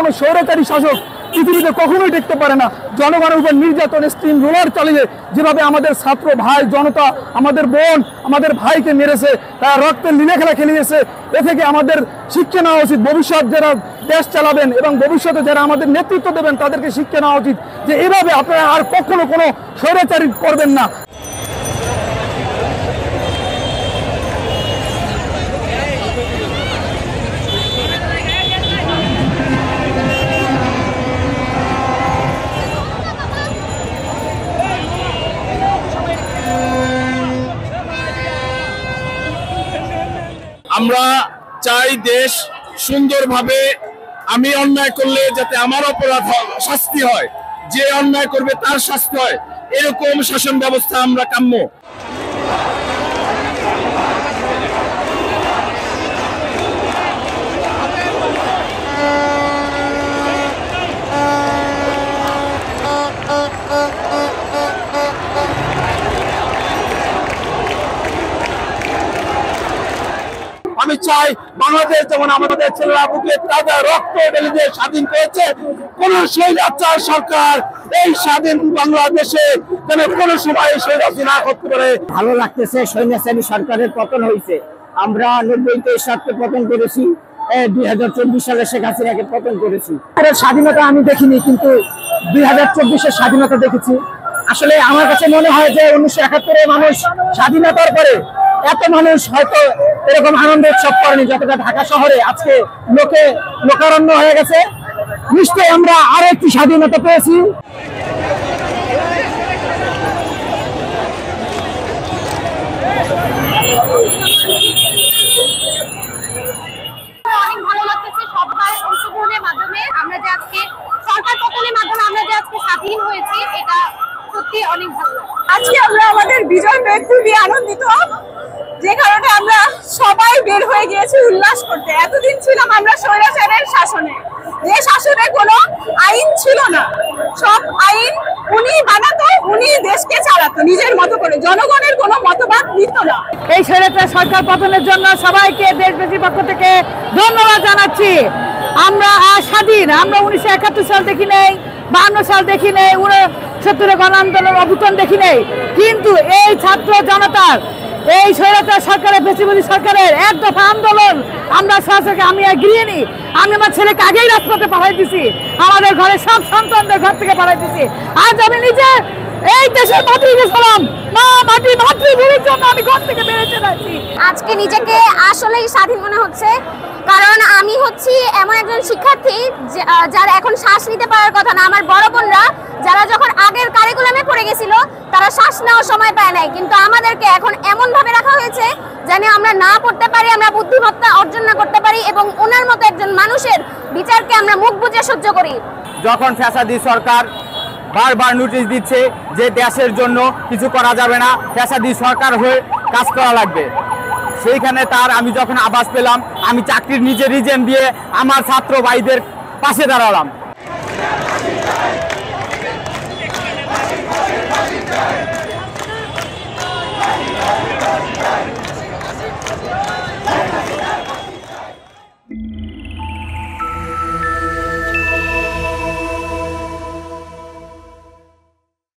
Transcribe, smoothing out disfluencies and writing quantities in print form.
কোনো স্বৈরাচারী শাসক পৃথিবীতে কখনোই দেখতে পারে না। জনগণের উপর নির্যাতন স্টিম রোলার চালিয়ে যেভাবে আমাদের ছাত্র ভাই জনতা, আমাদের বোন, আমাদের ভাইকে মেরেছে, তারা রক্তের লীলা খেলা খেলিয়েছে, এ থেকে আমাদের শিক্ষা নেওয়া উচিত। ভবিষ্যৎ যারা দেশ চালাবেন এবং ভবিষ্যতে যারা আমাদের নেতৃত্ব দেবেন তাদেরকে শিক্ষা নেওয়া উচিত যে এভাবে আপনারা আর কখনো কোনো স্বৈরাচারী করবেন না। আমরা চাই দেশ সুন্দরভাবে, আমি অন্যায় করলে যাতে আমার অপরাধ শাস্তি হয়, যে অন্যায় করবে তার শাস্তি হয়, এরকম শাসন ব্যবস্থা আমরা কাম্য। আমি চাই বাংলাদেশ যেমন আমাদের ছেলেরা বুকে তাদের রক্ত ঢেলে দিয়ে স্বাধীন করেছে, কোন স্বৈরাচার সরকার এই স্বাধীন বাংলাদেশে যেন কোনো সময় স্বৈরাচারী না করতে পারে। ভালো লাগতেছে, স্বৈরাচারী সরকারের পতন হয়েছে। আমরা 90-তে এরশাদকে পতন করেছি, 2024 সালে শেখ হাসিনাকে পতন করেছি। স্বাধীনতা আমি দেখিনি, কিন্তু 2024-এর স্বাধীনতা দেখেছি। আসলে আমার কাছে মনে হয় যে 1971-এ মানুষ স্বাধীনতার পরে এত মানুষ হয়তো এরকম আনন্দ উৎসব করেনি যতটা ঢাকা শহরে আজকে লোকারণ্য হয়ে গেছে। নিশ্চয়ই আমরা আরো একটি স্বাধীনতা পেয়েছি। অনেক ভালো লাগতেছে সবার অংশগ্রহণের মাধ্যমে আমরা যে আজকে সরকার পতনের মাধ্যমে আমরা যে আজকে স্বাধীন হয়েছি, এটা সত্যি অনেক ভালো। আজকে আমরা আমাদের বিজয় পেয়ে খুবই আনন্দিত, যে কারণে আমরা সবাই বের হয়ে গিয়েছি উল্লাস করতে। এতদিন ছিলাম আমরা স্বৈরাচারের শাসনে, যে শাসনে কোনো আইন ছিল না, সব আইন উনি বানাতো, উনি দেশকে চালাতো নিজের মতো করে, জনগণের কোনো মতবাদ নিত না। এই স্বৈরাচার সরকার পতনের জন্য সবাইকে দেশবাসীর পক্ষ থেকে ধন্যবাদ জানাচ্ছি। আমরা স্বাধীন, আমরা 1971 সাল দেখি নেই, 52 সাল দেখি নেই, 69 গণ আন্দোলন অভ্যুত্থান দেখি নেই, কিন্তু এই ছাত্র জনতার এই স্বৈরাচার সরকারের ফ্যাসিবাদী সরকারের এক দফা আন্দোলন আমরা সরাসরি, আমি গৃহিণী, আমি আমার ছেলেকে আগেই রাজপথে পাঠাই দিছি, আমাদের ঘরে সব সন্তানদের ঘর থেকে পাঠাই দিছি। আজ আমি নিজে এই দেশের মাতৃ গেছিলাম, মা মাটি মাতৃভূমির জন্য আমি ঘর থেকে বেরোতে যাচ্ছি। আজকে নিজেকে আসলেই স্বাধীন মনে হচ্ছে, কারণ আমি হচ্ছি এমন একজন শিক্ষার্থী যারা এখন শ্বাস নিতে পারার কথা না। আমার বড় বোনরা যারা যখন আগের কারিকুলামে পড়ে গেছিল তারা শ্বাস নেওয়ার সময় পায় নাই, কিন্তু আমাদেরকে এখন এমন ভাবে রাখা হয়েছে যেন আমরা না পড়তে পারি, আমরা বুদ্ধিমত্তা অর্জন না করতে পারি এবং ওনার মতো একজন মানুষের বিচারকে আমরা মুখ বুজে সহ্য করি। যখন ফ্যাসাদি সরকার বারবার নোটিশ দিচ্ছে যে দেশের জন্য কিছু করা যাবে না, ফ্যাসাদি সরকার হয়ে কাজ করা লাগবে, সেইখানে আমি যখন আভাস পেলাম, আমি চাকরির নিজে রিজেন দিয়ে আমার ছাত্র ভাইদের পাশে দাঁড়ালাম।